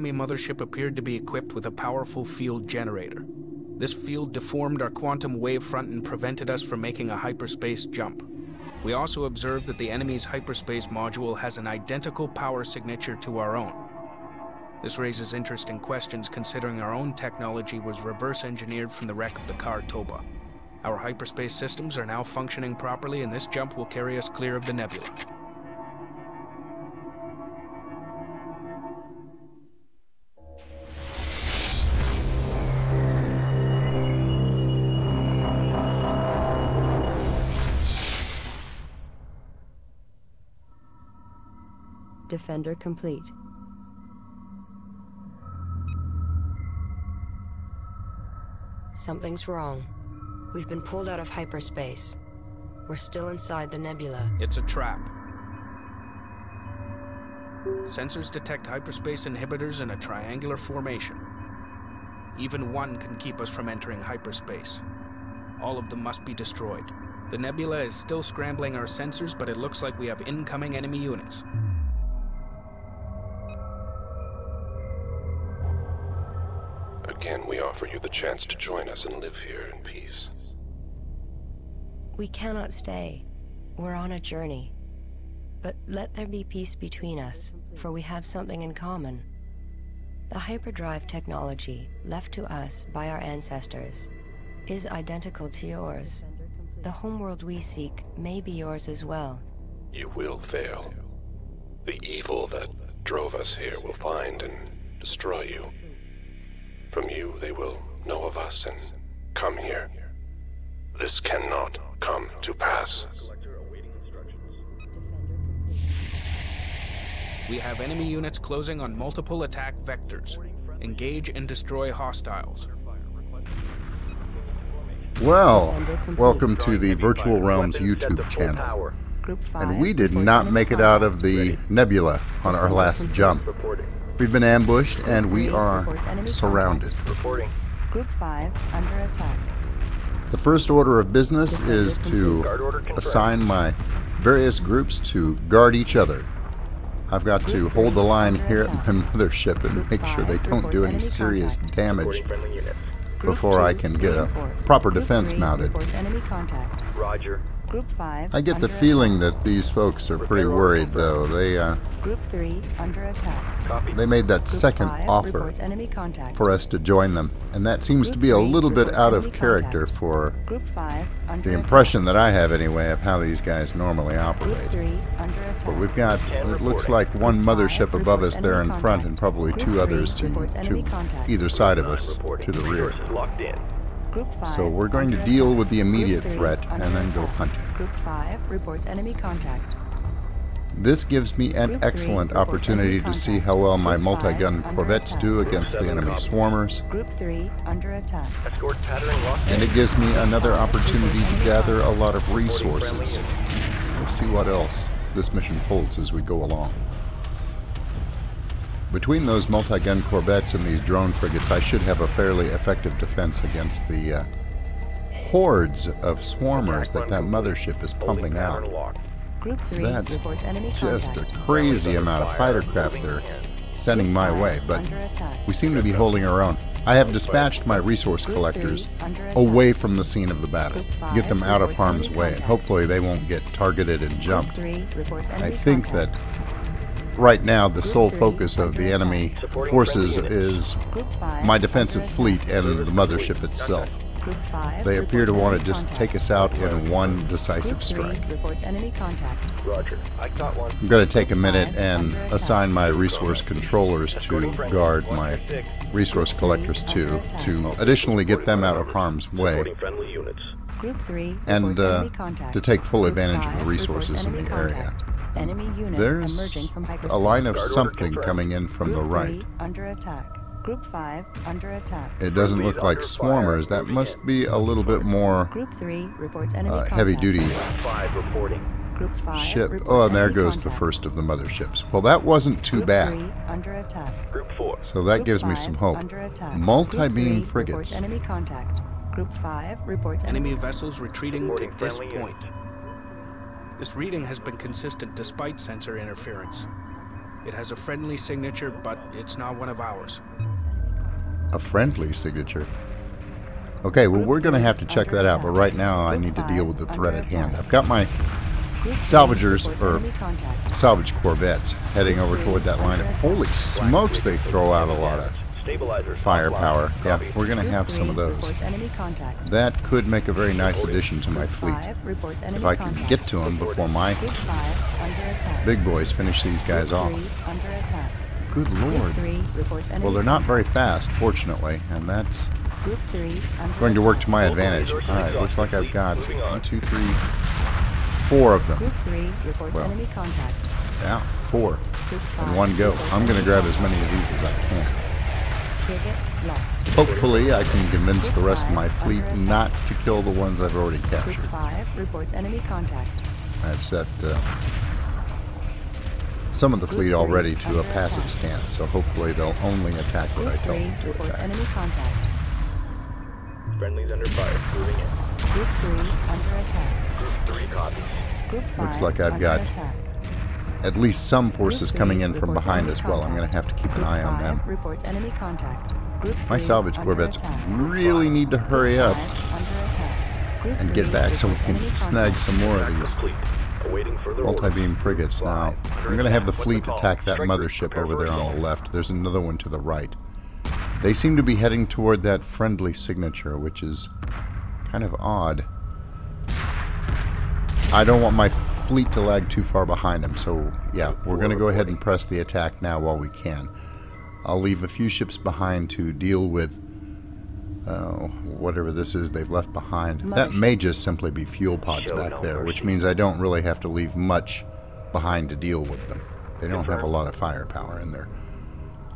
enemy mothership appeared to be equipped with a powerful field generator. This field deformed our quantum wavefront and prevented us from making a hyperspace jump. We also observed that the enemy's hyperspace module has an identical power signature to our own. This raises interesting questions considering our own technology was reverse engineered from the wreck of the car Toba. Our hyperspace systems are now functioning properly, and this jump will carry us clear of the nebula. Defender complete. Something's wrong. We've been pulled out of hyperspace. We're still inside the nebula. It's a trap. Sensors detect hyperspace inhibitors in a triangular formation. Even one can keep us from entering hyperspace. All of them must be destroyed. The nebula is still scrambling our sensors, but it looks like we have incoming enemy units. Again, we offer you the chance to join us and live here in peace. We cannot stay. We're on a journey. But let there be peace between us, for we have something in common. The hyperdrive technology left to us by our ancestors is identical to yours. The homeworld we seek may be yours as well. You will fail. The evil that drove us here will find and destroy you. From you, they will know of us and come here. This cannot come to pass. We have enemy units closing on multiple attack vectors. Engage and destroy hostiles. Well, welcome to the Virtual Realms YouTube channel. And we did not make it out of the nebula on our last jump. We've been ambushed and we are surrounded. Group 5 under attack. The first order of business is to assign my various groups to guard each other. I've got to hold the line here at my mothership and make sure they don't do any serious damage before I can get a proper defense mounted. Roger. Group 5 I get the feeling that these folks are pretty worried, though. Group 3 under attack. They made that second offer for us to join them, and that seems to be a little bit out of character for the impression that I have anyway of how these guys normally operate. But we've got, it looks like one mothership above us there in front and probably two others to either side of us to the rear. So we're going to deal with the immediate threat and then go hunting. Group 5 reports enemy contact. This gives me an excellent opportunity to see how well my multi-gun corvettes do against the enemy swarmers. Group 3 under attack. And it gives me another opportunity to gather a lot of resources. We'll see what else this mission holds as we go along. Between those multi-gun corvettes and these drone frigates, I should have a fairly effective defense against the hordes of swarmers that mothership is pumping out. Group 3 That's reports enemy just a contact. crazy amount of fighter craft they're sending my way, but we seem to be holding our own. I have dispatched my resource collectors away from the scene of the battle, get them out of harm's way, and hopefully they won't get targeted and jumped. I think that right now the sole focus of the enemy forces is my defensive fleet and the mothership itself. They appear to want to just take us out in one decisive strike. I'm going to take a minute and assign my resource controllers to guard my resource collectors too, to additionally get them out of harm's way and to take full advantage of the resources in the area. There's a line of something coming in from the right. Group 5 under attack. It doesn't look like swarmers. That must be a little bit more Group 3 reports enemy heavy-duty Group 5 ship. Oh, and there goes the first of the motherships. Well, that wasn't too bad. Group 3 under attack. Group 4. So that Group gives me 5 some hope. under attack. Multi-beam Group 3 frigates. reports enemy contact. Group 5 reports Enemy vessels retreating to this point. This reading has been consistent despite sensor interference. It has a friendly signature, but it's not one of ours. A friendly signature? Okay, well, we're going to have to check that out, but right now I need to deal with the threat at hand. I've got my salvagers, or salvage corvettes, heading over toward that line. Holy smokes, they throw out a lot of firepower. Yeah, we're going to have some of those. That could make a very nice addition to my fleet. If I can get to them before my big boys finish these guys off. Good lord. Well, they're not very fast, fortunately, and that's going to work to my advantage. Alright, looks like I've got 1, 2, 3, 4 of them. Well, yeah, 4 in one go. I'm going to grab as many of these as I can. Hopefully I can convince the rest of my fleet not to kill the ones I've already captured. I've set some of the fleet already to a passive stance, so hopefully they'll only attack what I tell them to attack. Friendly's under fire. Moving in. Group 3 under attack. Group 3 copies. Group 5 looks like I've got at least some forces coming in from behind as well. I'm going to have to keep an eye on them. Reports enemy contact. My salvage corvettes really need to hurry up and get back so we can snag some more of these multi-beam frigates. Now, I'm going to have the fleet attack that mothership over there on the left. There's another one to the right. They seem to be heading toward that friendly signature, which is kind of odd. I don't want my fleet to lag too far behind them, so yeah, we're going to go ahead and press the attack now while we can. I'll leave a few ships behind to deal with whatever this is they've left behind. That may just simply be fuel pods back there, which means I don't really have to leave much behind to deal with them. They don't have a lot of firepower in there.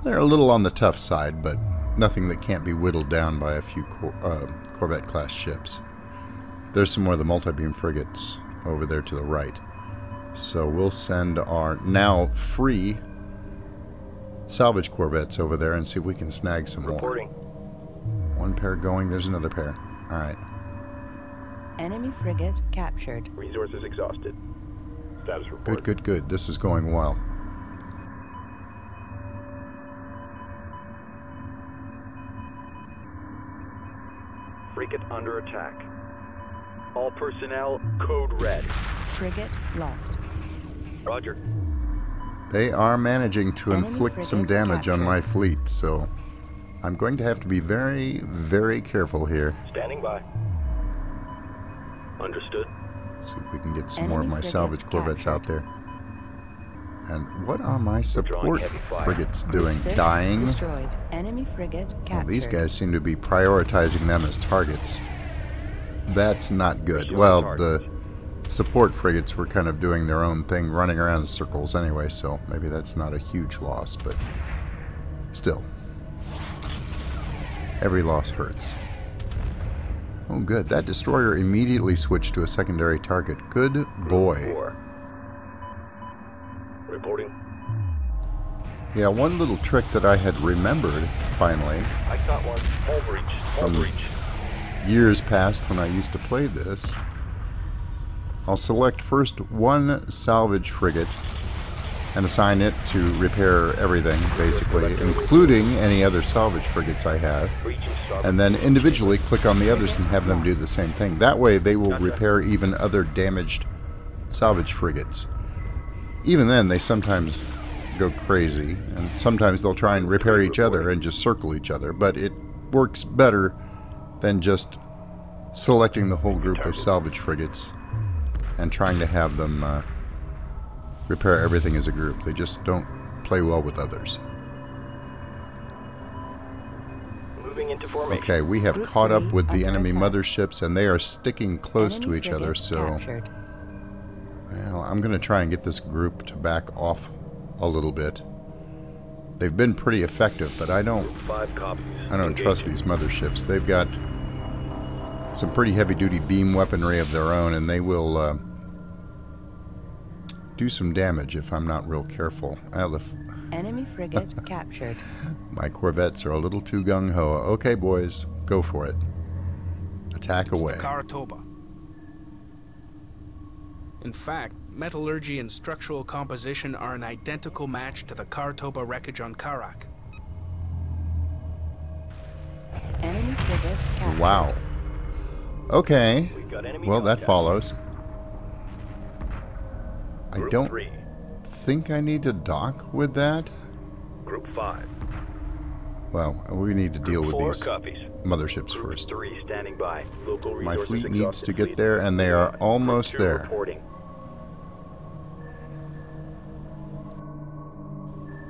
They're a little on the tough side, but nothing that can't be whittled down by a few Corvette-class ships. There's some more of the multi-beam frigates over there to the right. So we'll send our now free salvage corvettes over there and see if we can snag some more. One pair going, there's another pair. Alright. Enemy frigate captured. Resources exhausted. Status report. Good, good, good. This is going well. Frigate under attack. All personnel, code red. Frigate lost. Roger. They are managing to inflict some damage on my fleet, so I'm going to have to be very, very careful here. Standing by. Understood. See if we can get some more of my salvage corvettes out there. And what are my support frigates doing? Dying? Destroyed. Enemy frigate captured. Well, these guys seem to be prioritizing them as targets. That's not good. Well, the support frigates were kind of doing their own thing, running around in circles anyway, so maybe that's not a huge loss, but still. Every loss hurts. Oh, good. That destroyer immediately switched to a secondary target. Good boy. Reporting. Yeah, one little trick that I had remembered, finally, I got one. Hull breach. Hull breach. Years past when I used to play this, I'll select first one salvage frigate and assign it to repair everything, basically, including any other salvage frigates I have, and then individually click on the others and have them do the same thing. That way they will repair even other damaged salvage frigates. Even then, they sometimes go crazy, and sometimes they'll try and repair each other and just circle each other, but it works better than just selecting the whole group of salvage frigates and trying to have them repair everything as a group. They just don't play well with others. Moving into formation. Okay, we have caught up with the enemy motherships, and they are sticking close to each other, so well, I'm going to try and get this group to back off a little bit. They've been pretty effective, but I don't trust these motherships. They've got some pretty heavy-duty beam weaponry of their own, and they will do some damage if I'm not real careful. Enemy frigate captured. My corvettes are a little too gung-ho. Okay, boys, go for it. Attack away. Karatoba. In fact, metallurgy and structural composition are an identical match to the Kartoba wreckage on Karak. Enemy frigate captured. Wow. Okay. We've got enemy Well, that contact. follows. I Group don't 3. think I need to dock with that. Group 5. Well, we need to deal with 4 these copies. motherships Group first. 3 standing by. Local My resources fleet needs exhausted. to get Fleet. there, and they are Group almost 2 there. Reporting.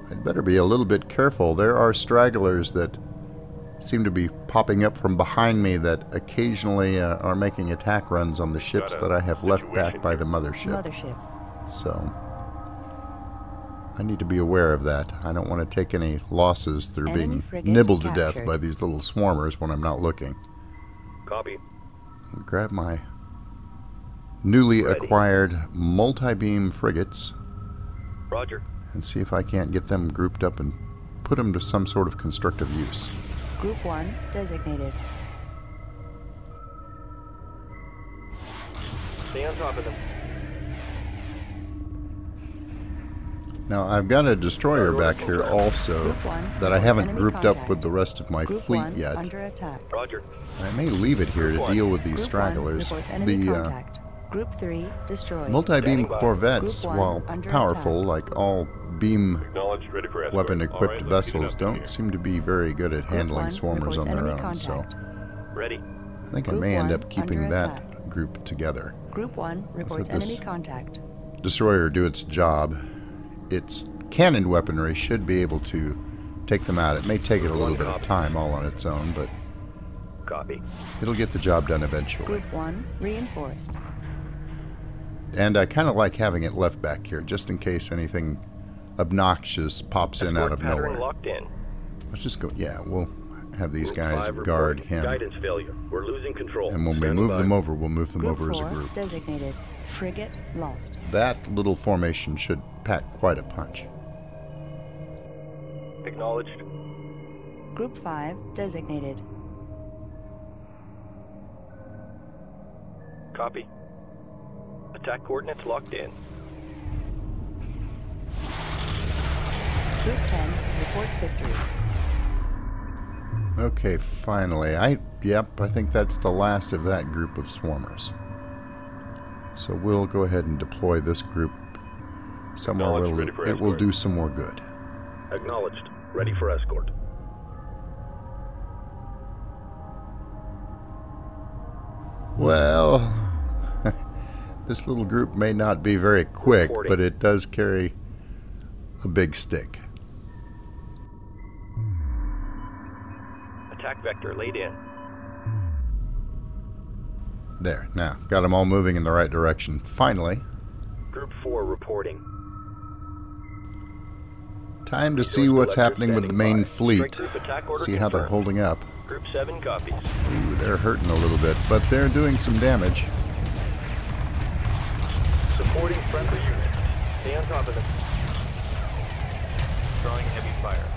I'd better be a little bit careful. There are stragglers that seem to be popping up from behind me that occasionally are making attack runs on the ships that I have left back by the mothership. Mothership. So I need to be aware of that. I don't want to take any losses through Enemy being frigate nibbled to death captured. by these little swarmers when I'm not looking. Copy. Grab my newly Ready. acquired multi-beam frigates Roger. and see if I can't get them grouped up and put them to some sort of constructive use. Group 1 designated. Stay on top of them. Now I've got a destroyer back here also Group 1 that I reports haven't enemy grouped up contact. with the rest of my Group fleet 1 yet. under attack. Roger. I may leave it here to Group 1. deal with these Group 1 stragglers. reports enemy The contact. Group 3 destroyed. multi-beam Standing by. corvettes, Group 1 while under powerful, attack. like all beam Acknowledged, ready for escort. weapon-equipped All right, let's vessels, get it up don't here. seem to be very good at Group handling 1 swarmers reports on their enemy own. So contact. Ready. I think I Group may end 1 up keeping under that attack. group together. Group 1 reports let this- enemy contact. Destroyer do its job. Its cannon weaponry should be able to take them out. It may take it a little bit of time all on its own, but Copy. it'll get the job done eventually. Group 1 reinforced. And I kind of like having it left back here, just in case anything obnoxious pops in out Escort of pattern nowhere. locked in. Let's just go, yeah, we'll have these Group guys 5 guard reporting. him. Guidance failure. We're losing control. And when we Standing move them by. over, we'll move them Group over as a 4 group. designated. Frigate lost. That little formation should pack quite a punch. Acknowledged. Group 5 designated. Copy. Attack coordinates locked in. Group 10 reports victory. Okay, finally. I think that's the last of that group of swarmers. So we'll go ahead and deploy this group somewhere where Acknowledged, ready for it will escort. do some more good. Acknowledged. Ready for escort. Well, this little group may not be very quick, Reporting. but it does carry a big stick. Attack vector laid in. There, now, got them all moving in the right direction. Finally, Group 4 reporting. time to see Resource what's collector happening with the standing main by. fleet. Strike group attack order See how they're confirmed. holding up. Group 7 copies. Ooh, they're hurting a little bit, but they're doing some damage. Supporting friendly units. Stay on top of them. Drawing heavy fire.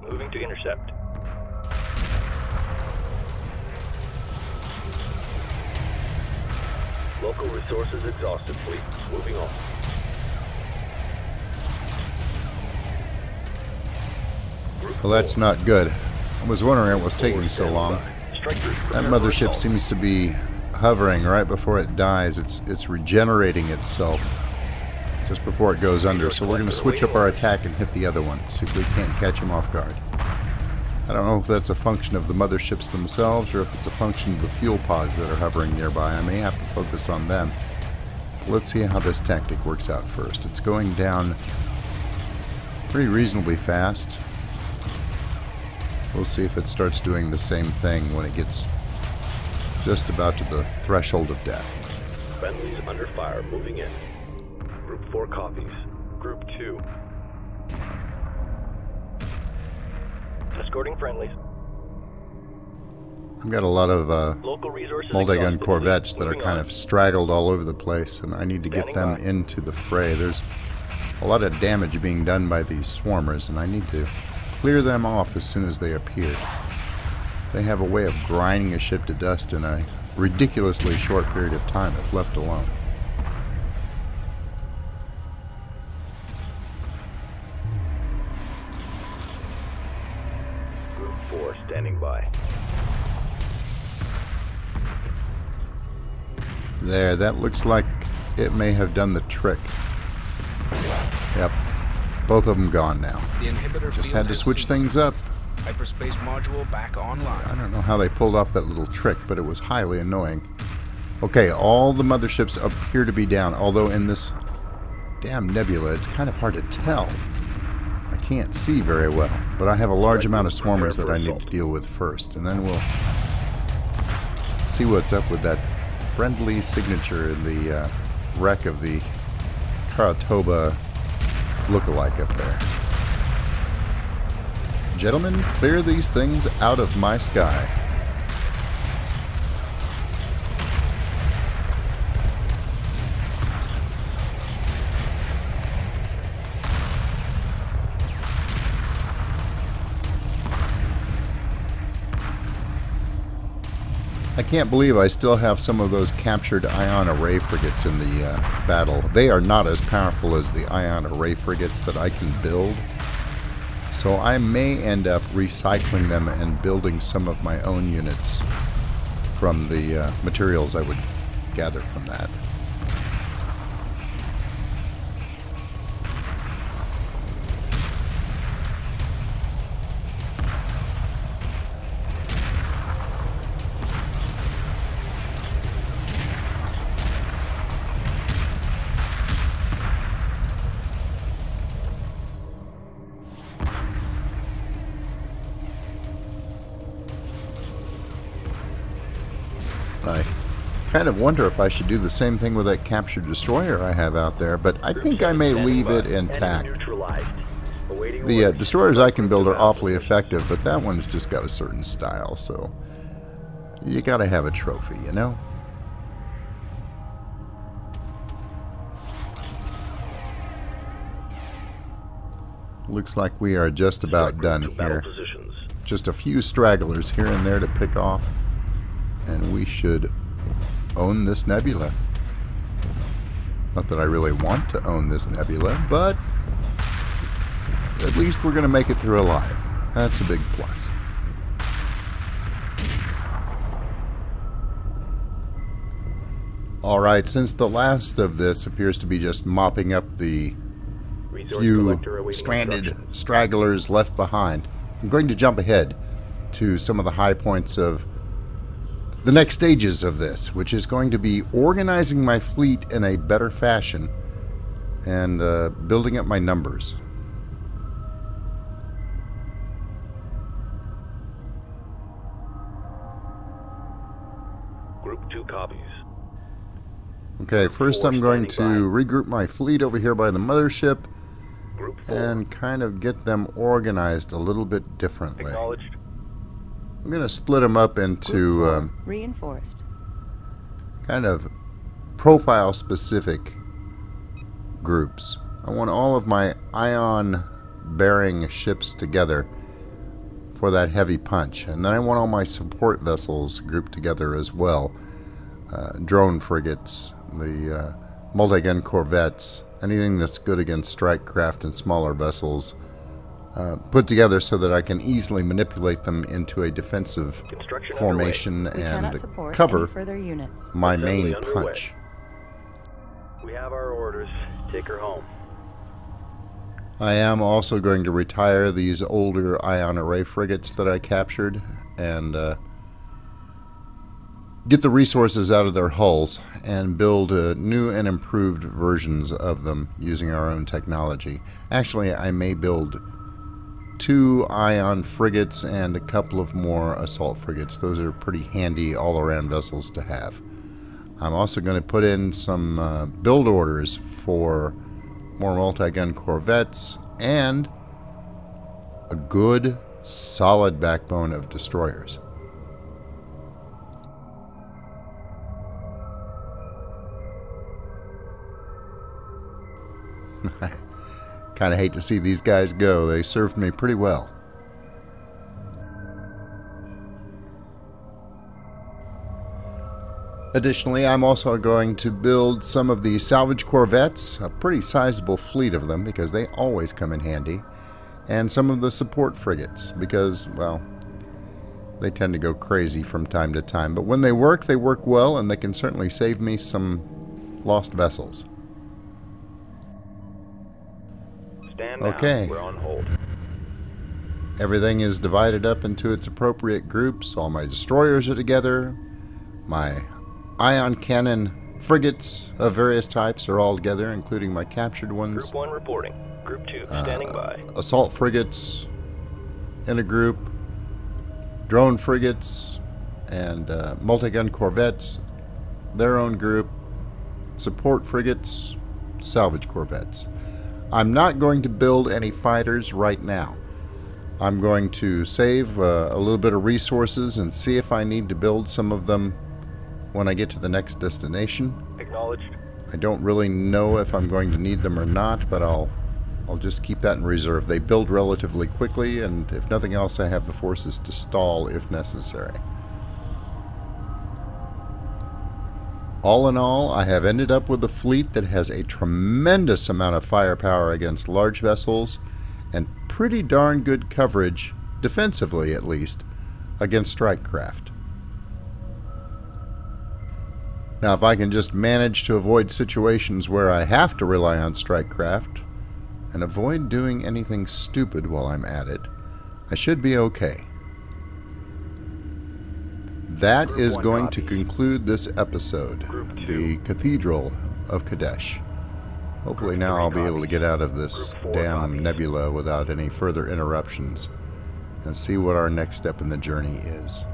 Moving to intercept. Local resources exhausted, fleet. Moving on. Well, that's not good. I was wondering what was taking so long. Strike group. That prepare for mothership assault. seems to be hovering right before it dies. It's regenerating itself just before it goes under. So we're going to switch up our attack and hit the other one. See if we can't catch him off guard. I don't know if that's a function of the motherships themselves or if it's a function of the fuel pods that are hovering nearby. I may have to focus on them. Let's see how this tactic works out first. It's going down pretty reasonably fast. We'll see if it starts doing the same thing when it gets just about to the threshold of death. Friendlies under fire, moving in. Group 4 copies. Group 2. Escorting friendlies. I've got a lot of Local resources multi-gun exhausted. corvettes that are Moving kind on. of straggled all over the place, and I need to get Standing them by. into the fray. There's a lot of damage being done by these swarmers, and I need to clear them off as soon as they appear. They have a way of grinding a ship to dust in a ridiculously short period of time if left alone. Group 4 standing by. There, that looks like it may have done the trick. Yep. Both of them gone now. The inhibitor Just field had to has switch ceased. things up. Hyperspace module back online. I don't know how they pulled off that little trick, but it was highly annoying. Okay, all the motherships appear to be down, although in this damn nebula, it's kind of hard to tell. I can't see very well, but I have a large amount of swarmers that I need to deal with first, and then we'll see what's up with that friendly signature in the wreck of the Karatoba look-alike up there. Gentlemen, clear these things out of my sky. I can't believe I still have some of those captured ion array frigates in the battle. They are not as powerful as the ion array frigates that I can build. So I may end up recycling them and building some of my own units from the materials I would gather from that. I kind of wonder if I should do the same thing with that captured destroyer I have out there, but I think I may leave it intact. The destroyers I can build are awfully effective, but that one's just got a certain style, so you gotta have a trophy, you know? Looks like we are just about done here. Just a few stragglers here and there to pick off, and we should own this nebula. Not that I really want to own this nebula, but at least we're going to make it through alive. That's a big plus. Alright, since the last of this appears to be just mopping up the few stranded stragglers left behind, I'm going to jump ahead to some of the high points of the next stages of this, which is going to be organizing my fleet in a better fashion and building up my numbers. Group 2 copies. Okay, first I'm going to regroup my fleet over here by the mothership and kind of get them organized a little bit differently. Acknowledged. I'm going to split them up into reinforced. kind of profile-specific groups. I want all of my ion-bearing ships together for that heavy punch, and then I want all my support vessels grouped together as well. Drone frigates, the multi-gun corvettes, anything that's good against strike craft and smaller vessels, put together so that I can easily manipulate them into a defensive formation and cover my main punch. We have our orders. Take her home. I am also going to retire these older ion array frigates that I captured and get the resources out of their hulls and build new and improved versions of them using our own technology. Actually, I may build 2 ion frigates and a couple of more assault frigates. Those are pretty handy all-around vessels to have. I'm also going to put in some build orders for more multi-gun corvettes and a good, solid backbone of destroyers. Kind of hate to see these guys go. They served me pretty well. Additionally, I'm also going to build some of the salvage corvettes, a pretty sizable fleet of them because they always come in handy, and some of the support frigates because, well, they tend to go crazy from time to time. But when they work well, and they can certainly save me some lost vessels. Stand Okay. down. We're on hold. Everything is divided up into its appropriate groups. All my destroyers are together. My ion cannon frigates of various types are all together, including my captured ones. Group 1 reporting. Group 2 standing by. Assault frigates in a group. Drone frigates and multi-gun corvettes, their own group. Support frigates, salvage corvettes. I'm not going to build any fighters right now. I'm going to save a little bit of resources and see if I need to build some of them when I get to the next destination. Acknowledged. I don't really know if I'm going to need them or not, but I'll just keep that in reserve. They build relatively quickly, and if nothing else, I have the forces to stall if necessary. All in all, I have ended up with a fleet that has a tremendous amount of firepower against large vessels and pretty darn good coverage, defensively at least, against strike craft. Now, if I can just manage to avoid situations where I have to rely on strike craft and avoid doing anything stupid while I'm at it, I should be okay. That is going to conclude this episode, the Cathedral of Kadesh. Hopefully now I'll be able to get out of this damn nebula without any further interruptions and see what our next step in the journey is.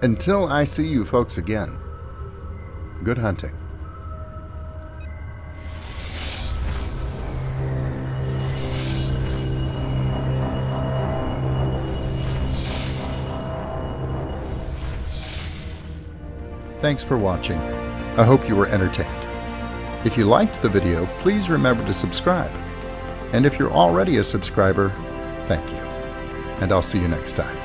Until I see you folks again, good hunting. Thanks for watching. I hope you were entertained. If you liked the video, please remember to subscribe. And if you're already a subscriber, thank you. And I'll see you next time.